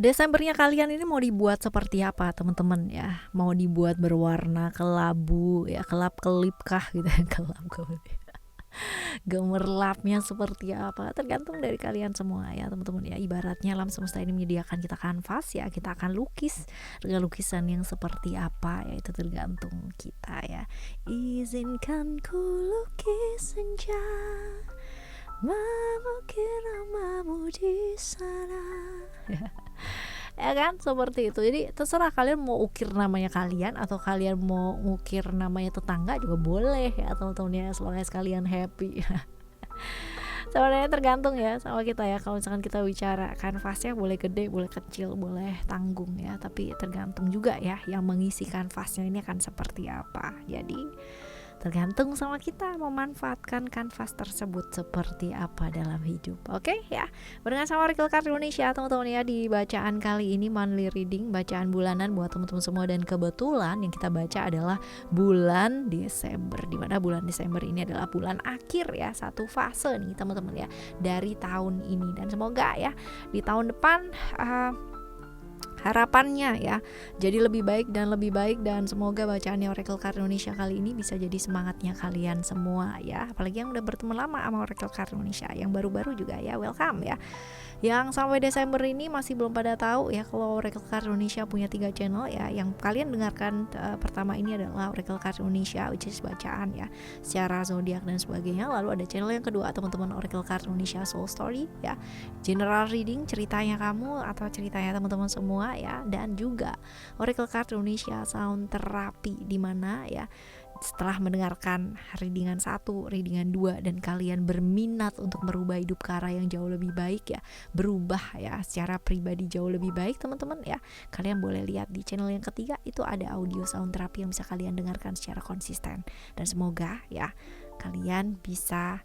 Desembernya kalian ini mau dibuat seperti apa teman-teman ya? Mau dibuat berwarna kelabu ya, kelap-kelip kah gitu ya, kelap-kelip. Gemerlapnya seperti apa tergantung dari kalian semua ya teman-teman ya. Ibaratnya alam semesta ini menyediakan kita kanvas ya, kita akan lukis dengan lukisan yang seperti apa ya, itu tergantung kita ya. Izinkan ku lukis senja, mengukir namamu di sana. Ya kan, seperti itu. Jadi terserah kalian mau ukir namanya kalian atau kalian mau ngukir namanya tetangga juga boleh ya teman-teman ya, selama kalian happy. Sebenarnya tergantung ya sama kita ya. Kalau misalkan kita bicara kanvasnya boleh gede, boleh kecil, boleh tanggung ya, tapi tergantung juga ya yang mengisi kanvasnya ini akan seperti apa. Jadi tergantung sama kita memanfaatkan kanvas tersebut seperti apa dalam hidup. Oke ya, barengan sama Oracle Card Indonesia teman-teman ya, di bacaan kali ini monthly reading, bacaan bulanan buat teman-teman semua. Dan kebetulan yang kita baca adalah bulan Desember, dimana bulan Desember ini adalah bulan akhir ya, satu fase nih teman-teman ya dari tahun ini. Dan semoga ya di tahun depan harapannya ya jadi lebih baik dan semoga bacaannya Oracle Card Indonesia kali ini bisa jadi semangatnya kalian semua ya, apalagi yang udah berteman lama sama Oracle Card Indonesia, yang baru-baru juga ya welcome ya. Yang sampai Desember ini masih belum pada tahu ya kalau Oracle Card Indonesia punya 3 channel ya. Yang kalian dengarkan pertama ini adalah Oracle Card Indonesia, which is bacaan ya secara zodiak dan sebagainya. Lalu ada channel yang kedua teman-teman, Oracle Card Indonesia Soul Story ya, general reading, ceritanya kamu atau ceritanya teman-teman semua ya. Dan juga Oracle Card Indonesia Sound Therapy, di mana ya setelah mendengarkan readingan 1, readingan 2 dan kalian berminat untuk merubah hidup ke arah yang jauh lebih baik ya, berubah ya secara pribadi jauh lebih baik teman-teman ya, kalian boleh lihat di channel yang ketiga, itu ada audio sound terapi yang bisa kalian dengarkan secara konsisten. Dan semoga ya kalian bisa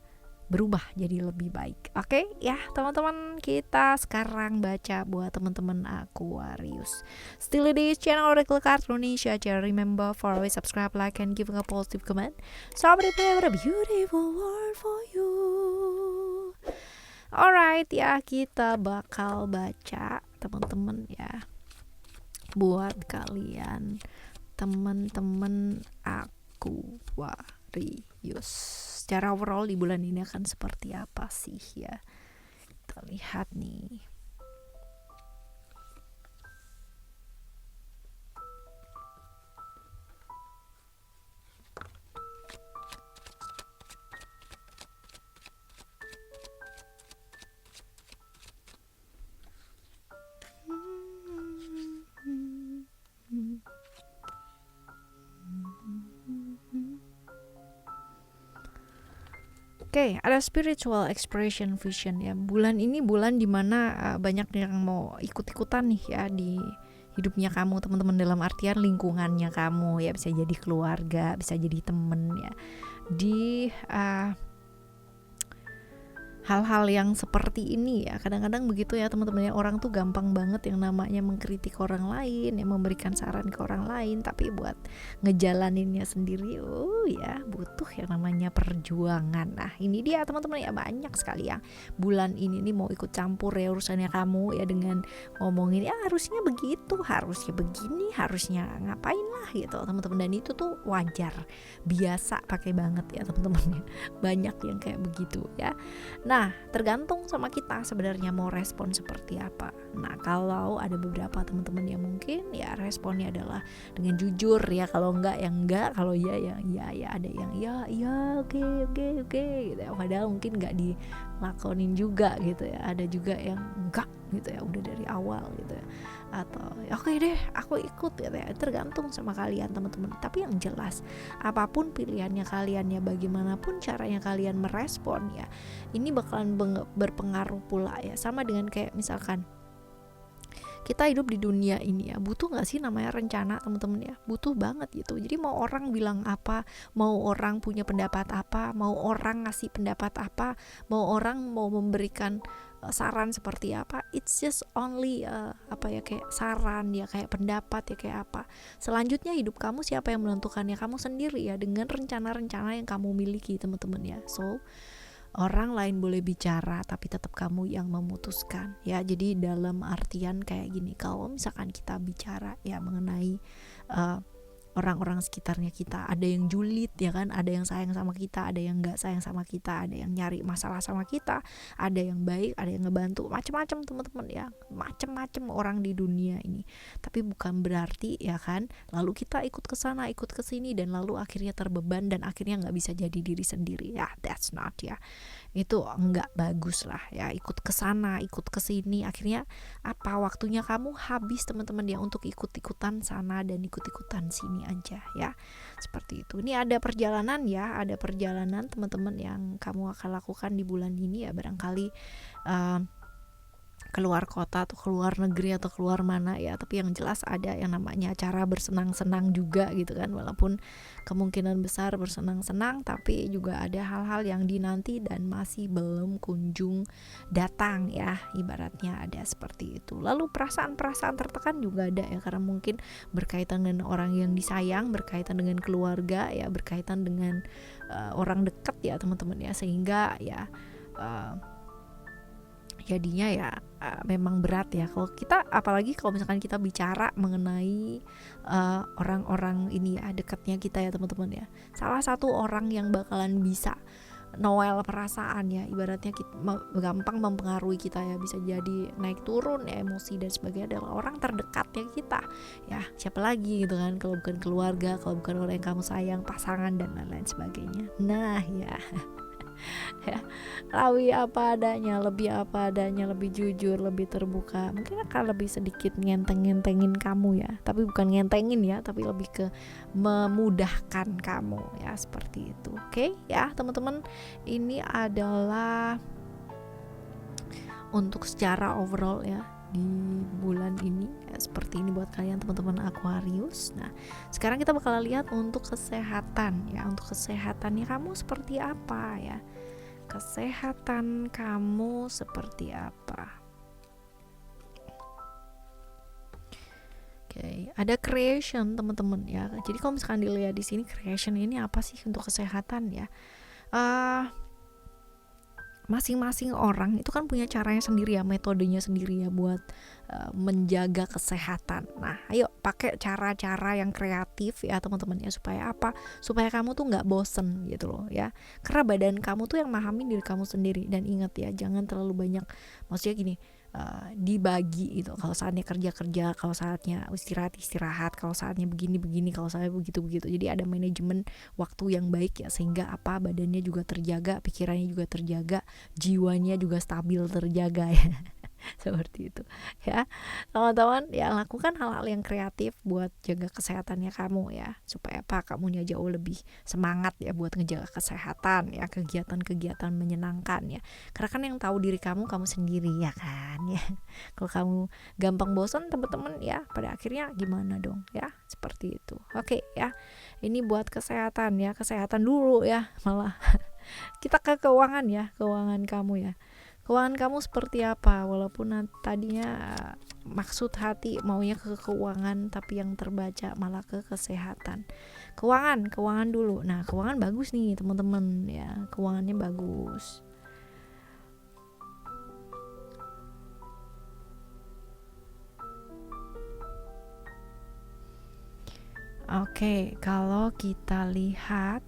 berubah jadi lebih baik. Oke ya teman-teman, kita sekarang baca buat teman-teman Aquarius. Still di channel Oracle Card Indonesia. Just remember for always subscribe, like, and giving a positive comment. So I prepare a beautiful world for you. Alright ya, kita bakal baca teman-teman ya buat kalian teman-teman Aquarius. Secara overall di bulan ini akan seperti apa sih ya, kita lihat nih. Oke, ada spiritual expression vision ya. Bulan ini bulan dimana banyak yang mau ikut-ikutan nih ya di hidupnya kamu teman-teman, dalam artian lingkungannya kamu ya, bisa jadi keluarga, bisa jadi temen ya, di hal-hal yang seperti ini ya. Kadang-kadang begitu ya teman-teman ya, orang tuh gampang banget yang namanya mengkritik orang lain, yang memberikan saran ke orang lain, tapi buat ngejalaninnya sendiri ya butuh yang namanya perjuangan. Nah ini dia teman-teman ya, banyak sekali yang bulan ini nih mau ikut campur ya urusannya kamu ya, dengan ngomongin ya harusnya begitu, harusnya begini, harusnya ngapain lah gitu teman-teman. Dan itu tuh wajar, biasa, pakai banget ya teman-teman ya, banyak yang kayak begitu ya. Nah, tergantung sama kita sebenarnya mau respon seperti apa. Nah, kalau ada beberapa teman-teman yang mungkin ya responnya adalah dengan jujur ya, kalau enggak ya enggak, kalau ya ya ya, ada yang ya oke gitu ya. Padahal mungkin enggak dilakonin juga gitu ya. Ada juga yang enggak gitu ya, udah dari awal gitu ya. Atau oke deh aku ikut gitu ya. Tergantung sama kalian teman-teman. Tapi yang jelas apapun pilihannya kalian ya, bagaimanapun caranya kalian merespon ya, ini bakalan berpengaruh pula ya. Sama dengan kayak misalkan kita hidup di dunia ini ya, butuh gak sih namanya rencana teman-teman ya, butuh banget gitu. Jadi mau orang bilang apa, mau orang punya pendapat apa, mau orang ngasih pendapat apa, mau orang mau memberikan saran seperti apa, it's just only kayak saran ya, kayak pendapat ya, kayak apa. Selanjutnya hidup kamu siapa yang menentukannya? Kamu sendiri ya, dengan rencana-rencana yang kamu miliki teman-teman ya. So Orang lain boleh bicara tapi tetap kamu yang memutuskan ya. Jadi dalam artian kayak gini, kalau misalkan kita bicara ya mengenai orang-orang sekitarnya kita, ada yang julid ya kan, ada yang sayang sama kita, ada yang nggak sayang sama kita, ada yang nyari masalah sama kita, ada yang baik, ada yang ngebantu, macam-macam teman-teman ya, macam-macam orang di dunia ini. Tapi bukan berarti ya kan lalu kita ikut ke sana ikut ke sini dan lalu akhirnya terbeban dan akhirnya nggak bisa jadi diri sendiri ya. That's not ya, itu nggak bagus lah ya, ikut ke sana ikut ke sini akhirnya apa, waktunya kamu habis teman-teman ya untuk ikut-ikutan sana dan ikut-ikutan sini aja ya, seperti itu. Ini ada perjalanan ya, ada perjalanan teman-teman yang kamu akan lakukan di bulan ini ya, barangkali keluar kota atau keluar negeri atau keluar mana ya, tapi yang jelas ada yang namanya acara bersenang-senang juga gitu kan, walaupun kemungkinan besar bersenang-senang tapi juga ada hal-hal yang dinanti dan masih belum kunjung datang ya, ibaratnya ada seperti itu. Lalu perasaan-perasaan tertekan juga ada ya, karena mungkin berkaitan dengan orang yang disayang, berkaitan dengan keluarga ya, berkaitan dengan orang dekat ya teman-teman ya, sehingga ya jadinya ya memang berat ya kalau kita, apalagi kalau misalkan kita bicara mengenai orang-orang ini ya, dekatnya kita ya teman-teman ya. Salah satu orang yang bakalan bisa noel perasaan ya, ibaratnya kita, gampang mempengaruhi kita ya, bisa jadi naik turun ya emosi dan sebagainya, adalah orang terdekatnya kita ya. Siapa lagi gitu kan kalau bukan keluarga, kalau bukan orang yang kamu sayang, pasangan dan lain-lain sebagainya. Nah ya ya, lebih apa adanya, lebih jujur, lebih terbuka, mungkin akan lebih sedikit ngentengin kamu ya, tapi bukan ngentengin ya, tapi lebih ke memudahkan kamu ya, seperti itu. Oke ya teman-teman, ini adalah untuk secara overall ya di bulan ini ya, seperti ini buat kalian teman-teman Aquarius. Nah sekarang kita bakal lihat untuk kesehatan ya, untuk kesehatannya kamu seperti apa ya, kesehatan kamu seperti apa. Oke, ada creation teman-teman ya. Jadi kalau misalkan dilihat di sini, creation ini apa sih untuk kesehatan ya? Masing-masing orang itu kan punya caranya sendiri ya, metodenya sendiri ya buat menjaga kesehatan. Nah ayo pakai cara-cara yang kreatif ya teman-teman ya, supaya apa, supaya kamu tuh nggak bosen gitu loh ya, karena badan kamu tuh yang memahami diri kamu sendiri. Dan ingat ya, jangan terlalu banyak, maksudnya gini, dibagi gitu, kalau saatnya kerja, kalau saatnya istirahat, kalau saatnya begini, kalau saatnya begitu. Jadi ada manajemen waktu yang baik ya, sehingga apa, badannya juga terjaga, pikirannya juga terjaga, jiwanya juga stabil terjaga ya. Seperti itu ya teman-teman ya, lakukan hal-hal yang kreatif buat jaga kesehatannya kamu ya, supaya apa, kamunya jauh lebih semangat ya buat ngejaga kesehatan ya, kegiatan-kegiatan menyenangkan ya, karena kan yang tahu diri kamu sendiri ya kan ya. Kalau kamu gampang bosan teman-teman ya, pada akhirnya gimana dong ya, seperti itu. Oke ya, ini buat kesehatan ya, kesehatan dulu ya, malah kita ke keuangan ya, keuangan kamu ya. Keuangan kamu seperti apa, walaupun tadinya maksud hati maunya ke keuangan, tapi yang terbaca malah ke kesehatan. Keuangan dulu. Nah keuangan bagus nih teman-teman ya, keuangannya bagus. Oke, kalau kita lihat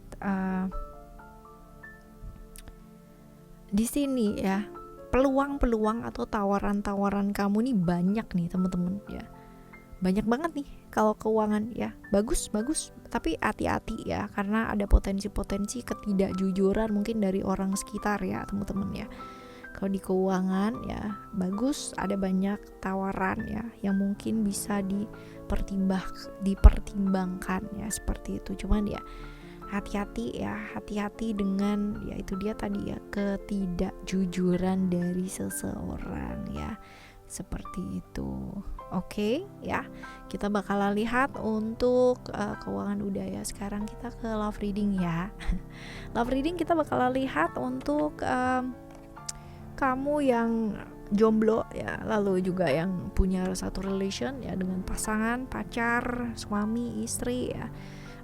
di sini ya, peluang-peluang atau tawaran-tawaran kamu nih banyak nih teman-teman ya, banyak banget nih kalau keuangan ya, bagus, tapi hati-hati ya, karena ada potensi-potensi ketidakjujuran mungkin dari orang sekitar ya teman-teman ya. Kalau di keuangan ya bagus, ada banyak tawaran ya yang mungkin bisa dipertimbangkan ya, seperti itu. Cuman ya hati-hati dengan ya itu dia tadi ya, ketidakjujuran dari seseorang ya, seperti itu. Oke ya, kita bakal lihat untuk keuangan udah ya. Sekarang kita ke love reading ya. Love reading kita bakal lihat untuk kamu yang jomblo ya, lalu juga yang punya satu relation ya dengan pasangan, pacar, suami, istri ya.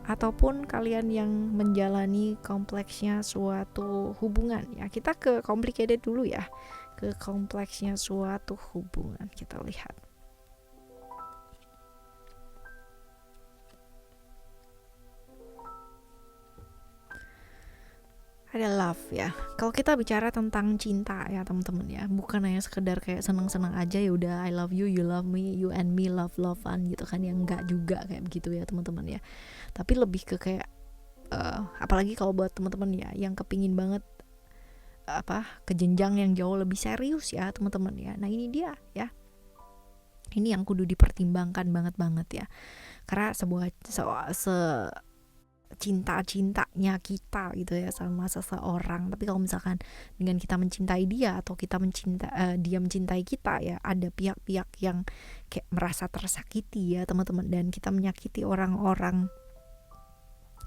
ataupun kalian yang menjalani kompleksnya suatu hubungan ya. Kita ke complicated dulu ya, ke kompleksnya suatu hubungan kita lihat. Ada love ya. Kalau kita bicara tentang cinta ya teman-teman ya, bukan hanya sekedar kayak senang-senang aja ya udah I love you love me, you and me love-lovean gitu kan, yang enggak juga kayak begitu ya teman-teman ya. Tapi lebih ke kayak apalagi kalau buat teman-teman ya yang kepingin banget ke jenjang yang jauh lebih serius ya teman-teman ya. Nah ini dia ya, ini yang kudu dipertimbangkan banget ya, karena cinta-cintanya kita gitu ya sama seseorang, tapi kalau misalkan dengan kita mencintai dia atau kita dia mencintai kita ya, ada pihak-pihak yang kayak merasa tersakiti ya teman-teman, dan kita menyakiti orang-orang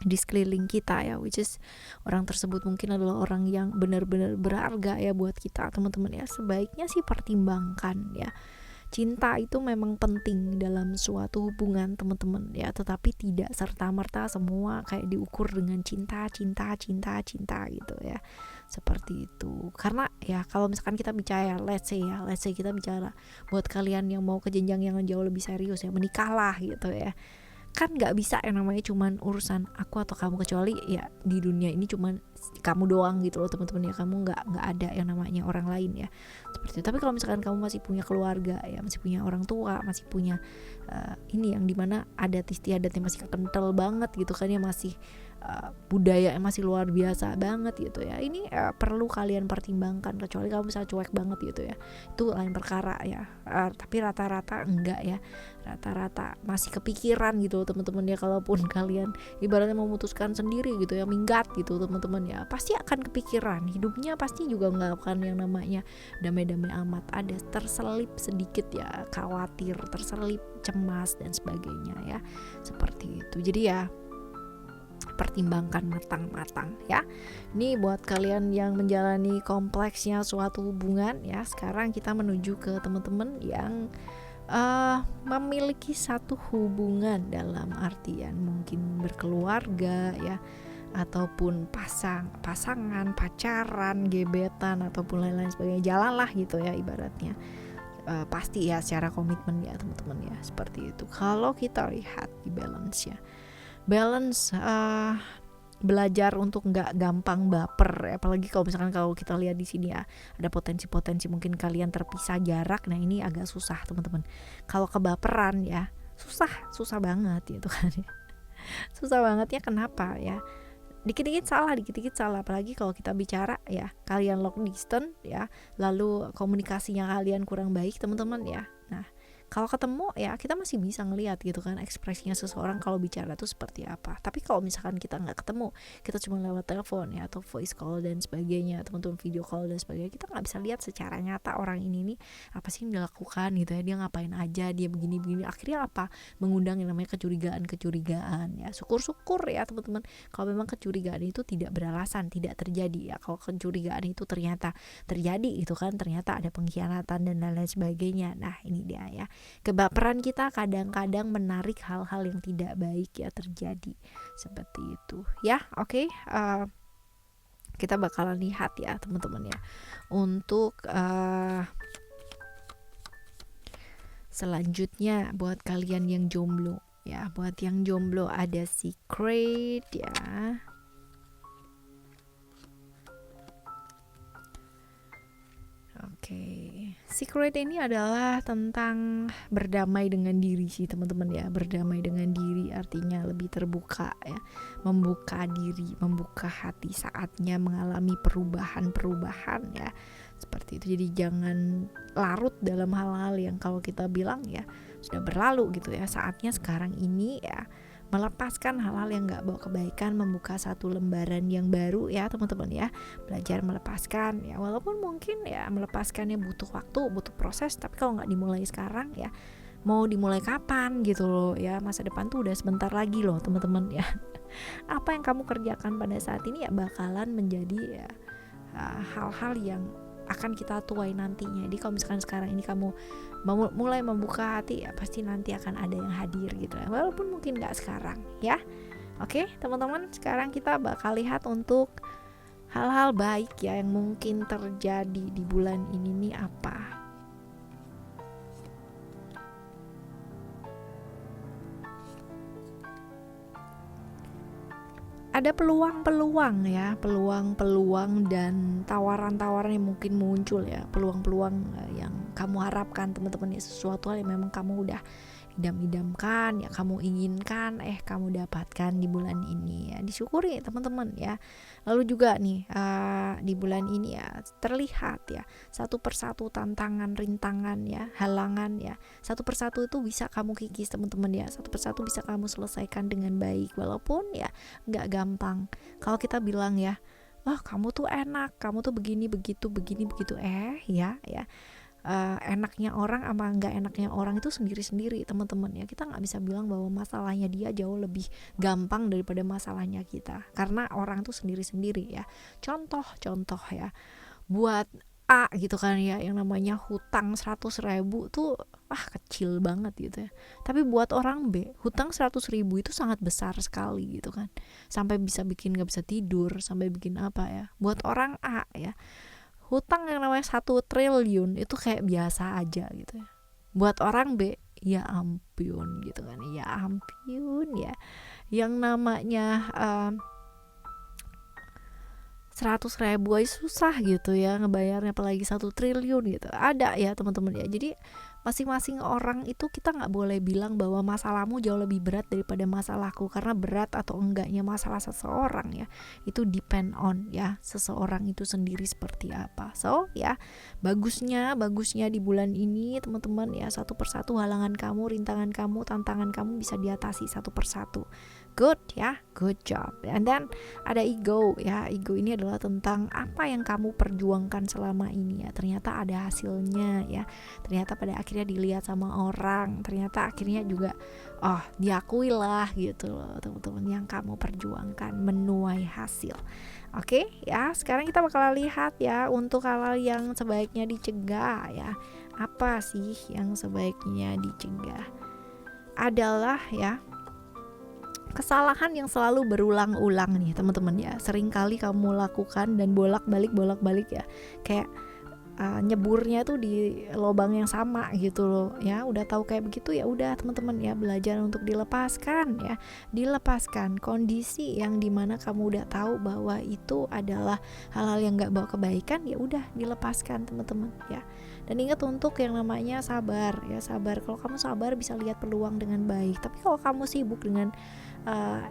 di sekeliling kita ya, which is orang tersebut mungkin adalah orang yang benar-benar berharga ya buat kita teman-teman ya. Sebaiknya sih pertimbangkan ya. Cinta itu memang penting dalam suatu hubungan teman-teman ya, tetapi tidak serta-merta semua kayak diukur dengan cinta gitu ya, seperti itu. Karena ya kalau misalkan kita bicara let's say kita bicara buat kalian yang mau ke jenjang yang jauh lebih serius ya, menikahlah gitu ya, kan nggak bisa yang namanya cuman urusan aku atau kamu, kecuali ya di dunia ini cuman kamu doang gitu loh teman-teman ya, kamu nggak ada yang namanya orang lain ya, seperti itu. Tapi kalau misalkan kamu masih punya keluarga ya, masih punya orang tua, masih punya ini yang dimana adat istiadatnya masih kental banget gitu kan ya, masih budaya masih luar biasa banget gitu ya, ini perlu kalian pertimbangkan. Kecuali kamu bisa cuek banget gitu ya, itu lain perkara ya. Tapi rata-rata enggak ya, rata-rata masih kepikiran gitu teman-teman ya. Kalaupun kalian ibaratnya memutuskan sendiri gitu ya, minggat gitu teman-teman ya, pasti akan kepikiran, hidupnya pasti juga nggak akan yang namanya damai-damai amat, ada terselip sedikit ya khawatir, terselip cemas dan sebagainya ya, seperti itu. Jadi ya pertimbangkan matang-matang ya. Ini buat kalian yang menjalani kompleksnya suatu hubungan ya. Sekarang kita menuju ke teman-teman yang memiliki satu hubungan dalam artian mungkin berkeluarga ya, ataupun pasangan, pacaran, gebetan ataupun lain-lain sebagainya, jalan lah gitu ya ibaratnya. Pasti ya secara komitmen ya teman-teman ya, seperti itu. Kalau kita lihat di balance ya, belajar untuk nggak gampang baper, apalagi kalau misalkan kalau kita lihat di sini ya ada potensi-potensi mungkin kalian terpisah jarak. Nah ini agak susah teman-teman. Kalau kebaperan ya susah banget gitu kan ya. Susah banget ya, kenapa ya? Dikit-dikit salah, apalagi kalau kita bicara ya kalian long distance ya, lalu komunikasinya kalian kurang baik teman-teman ya. Nah kalau ketemu ya kita masih bisa ngelihat gitu kan ekspresinya seseorang kalau bicara tuh seperti apa. Tapi kalau misalkan kita nggak ketemu, kita cuma lewat telepon ya atau voice call dan sebagainya, teman-teman video call dan sebagainya, kita nggak bisa lihat secara nyata orang ini nih apa sih yang dia lakukan gitu ya, dia ngapain aja, dia begini. Akhirnya apa, mengundang yang namanya kecurigaan ya. Syukur ya teman-teman kalau memang kecurigaan itu tidak beralasan, tidak terjadi ya. Kalau kecurigaan itu ternyata terjadi itu kan, ternyata ada pengkhianatan dan lain-lain sebagainya. Nah ini dia ya, kebaperan kita kadang-kadang menarik hal-hal yang tidak baik ya terjadi, seperti itu ya. Oke, kita bakalan lihat ya teman-teman ya untuk selanjutnya buat kalian yang jomblo ya. Buat yang jomblo ada secret ya. Oke, secret ini adalah tentang berdamai dengan diri sih teman-teman ya. Berdamai dengan diri artinya lebih terbuka ya, membuka diri, membuka hati saatnya mengalami perubahan ya, seperti itu. Jadi jangan larut dalam hal-hal yang kalau kita bilang ya sudah berlalu gitu ya. Saatnya sekarang ini ya melepaskan hal-hal yang gak bawa kebaikan, membuka satu lembaran yang baru ya teman-teman ya. Belajar melepaskan ya, walaupun mungkin ya melepaskannya butuh waktu, butuh proses, tapi kalau gak dimulai sekarang ya mau dimulai kapan gitu loh ya. Masa depan tuh udah sebentar lagi loh teman-teman ya. Apa yang kamu kerjakan pada saat ini ya bakalan menjadi ya hal-hal yang akan kita tuai nantinya. Jadi kalau misalkan sekarang ini kamu mulai membuka hati ya pasti nanti akan ada yang hadir gitu ya, walaupun mungkin gak sekarang ya. Oke, teman-teman, sekarang kita bakal lihat untuk hal-hal baik ya yang mungkin terjadi di bulan ini nih apa. Ada peluang-peluang ya, peluang-peluang dan tawaran-tawaran yang mungkin muncul ya, peluang-peluang yang kamu harapkan teman-teman ya, sesuatu hal yang memang kamu udah idam-idamkan ya, kamu inginkan kamu dapatkan di bulan ini ya, disyukuri teman-teman ya. Lalu juga nih di bulan ini ya terlihat ya satu persatu tantangan, rintangan ya, halangan ya, satu persatu itu bisa kamu kikis teman-teman ya, satu persatu bisa kamu selesaikan dengan baik, walaupun ya nggak gampang. Kalau kita bilang ya, wah kamu tuh enak, kamu tuh begini begitu ya enaknya orang sama nggak enaknya orang itu sendiri-sendiri teman-teman ya. Kita nggak bisa bilang bahwa masalahnya dia jauh lebih gampang daripada masalahnya kita, karena orang tuh sendiri-sendiri ya. Contoh ya, buat A gitu kan ya, yang namanya hutang 100.000 tuh kecil banget gitu ya. Tapi buat orang B, hutang 100.000 itu sangat besar sekali gitu kan, sampai bisa bikin gak bisa tidur, sampai bikin apa ya. Buat orang A ya, hutang yang namanya 1 triliun itu kayak biasa aja gitu ya. Buat orang B, ya ampun gitu kan, ya ampun ya, yang namanya 100.000 aja susah gitu ya ngebayarnya, apalagi 1 triliun gitu. Ada ya teman-teman ya. Jadi masing-masing orang itu kita nggak boleh bilang bahwa masalahmu jauh lebih berat daripada masalahku, karena berat atau enggaknya masalah seseorang ya itu depend on ya seseorang itu sendiri seperti apa. So ya bagusnya di bulan ini teman-teman ya, satu persatu halangan kamu, rintangan kamu, tantangan kamu bisa diatasi satu persatu. Good ya, good job. And then ada ego ya. Ego ini adalah tentang apa yang kamu perjuangkan selama ini ya. Ternyata ada hasilnya ya. Ternyata pada akhirnya dilihat sama orang. Ternyata akhirnya juga diakui lah gitu loh teman-teman, yang kamu perjuangkan menuai hasil. Oke ya, sekarang kita bakal lihat ya untuk hal-hal yang sebaiknya dicegah ya. Apa sih yang sebaiknya dicegah? Adalah ya kesalahan yang selalu berulang-ulang nih teman-teman ya. Seringkali kamu lakukan dan bolak-balik ya, kayak nyeburnya tuh di lubang yang sama gitu loh ya. Udah tahu kayak begitu ya udah teman-teman ya, belajar untuk dilepaskan ya. Dilepaskan kondisi yang dimana kamu udah tahu bahwa itu adalah hal-hal yang gak bawa kebaikan, ya udah dilepaskan teman-teman ya. Dan ingat untuk yang namanya sabar ya, sabar. Kalau kamu sabar bisa lihat peluang dengan baik. Tapi kalau kamu sibuk dengan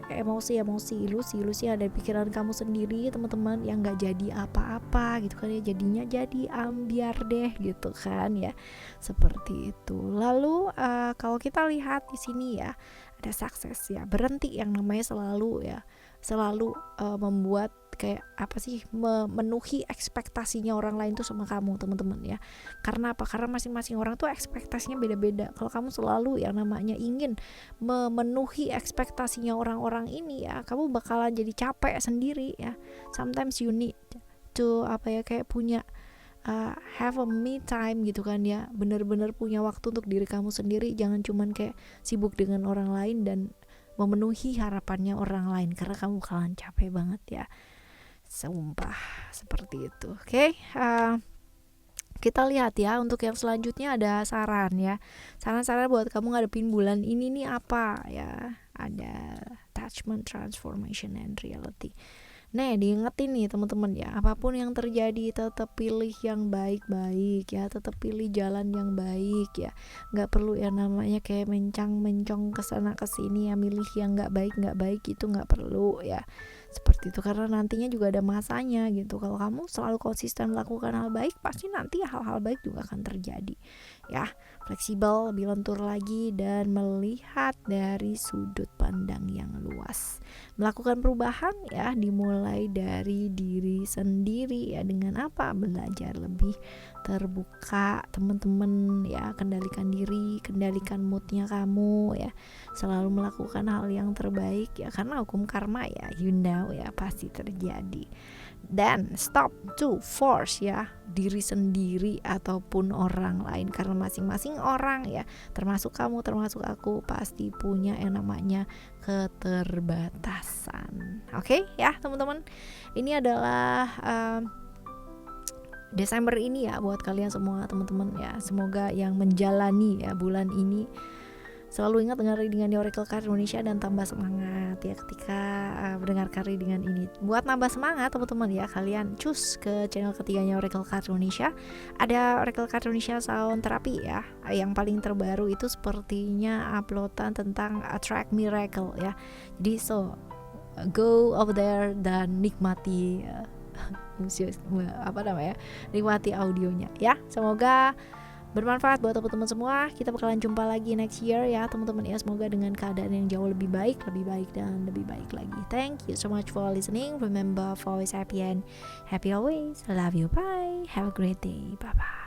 emosi, ilusi ada di pikiran kamu sendiri teman-teman, yang nggak jadi apa-apa gitu kan ya, jadinya jadi ambiar deh gitu kan ya, seperti itu. Lalu kalau kita lihat di sini ya ada sukses ya, berhenti yang namanya selalu membuat kayak apa sih, memenuhi ekspektasinya orang lain tuh sama kamu teman-teman ya. Karena apa? Karena masing-masing orang tuh ekspektasinya beda-beda. Kalau kamu selalu yang namanya ingin memenuhi ekspektasinya orang-orang ini ya, kamu bakalan jadi capek sendiri ya. Sometimes you need to kayak punya have a me time gitu kan ya, bener-bener punya waktu untuk diri kamu sendiri. Jangan cuman kayak sibuk dengan orang lain dan memenuhi harapannya orang lain, karena kamu bakalan capek banget ya, sumpah seperti itu. Oke, kita lihat ya untuk yang selanjutnya ada saran ya, saran-saran buat kamu ngadepin bulan ini nih apa ya. Ada attachment, transformation, and reality. Nah, diingetin nih teman-teman ya, apapun yang terjadi tetap pilih yang baik-baik ya, tetap pilih jalan yang baik ya. Nggak perlu yang namanya kayak mencong kesana kesini ya, milih yang nggak baik itu nggak perlu ya. Seperti itu, karena nantinya juga ada masanya gitu. Kalau kamu selalu konsisten melakukan hal baik, pasti nanti hal-hal baik juga akan terjadi ya. Fleksibel, lebih lentur lagi, dan melihat dari sudut pandang yang luas. Melakukan perubahan ya dimulai dari diri sendiri ya. Dengan apa? Belajar lebih terbuka teman-teman ya, kendalikan diri, kendalikan moodnya kamu ya, selalu melakukan hal yang terbaik ya, karena hukum karma ya, you know tahu ya, pasti terjadi. Dan stop to force ya diri sendiri ataupun orang lain, karena masing-masing orang ya, termasuk kamu, termasuk aku, pasti punya yang namanya keterbatasan. Oke ya teman-teman, ini adalah Desember ini ya buat kalian semua teman-teman ya. Semoga yang menjalani ya bulan ini selalu ingat dengan readingan di Oracle Card Indonesia dan tambah semangat ya ketika mendengarkan readingan ini. Buat nambah semangat teman-teman ya, kalian cus ke channel ketiganya Oracle Card Indonesia. Ada Oracle Card Indonesia Sound Therapy ya. Yang paling terbaru itu sepertinya uploadan tentang Attract Miracle ya. Jadi go over there dan nikmati nikmati audionya ya. Semoga bermanfaat buat teman-teman semua. Kita bakalan jumpa lagi next year ya teman-teman ya. Semoga dengan keadaan yang jauh lebih baik dan lebih baik lagi. Thank you so much for listening. Remember, always happy and happy always. I love you. Bye. Have a great day. Bye bye.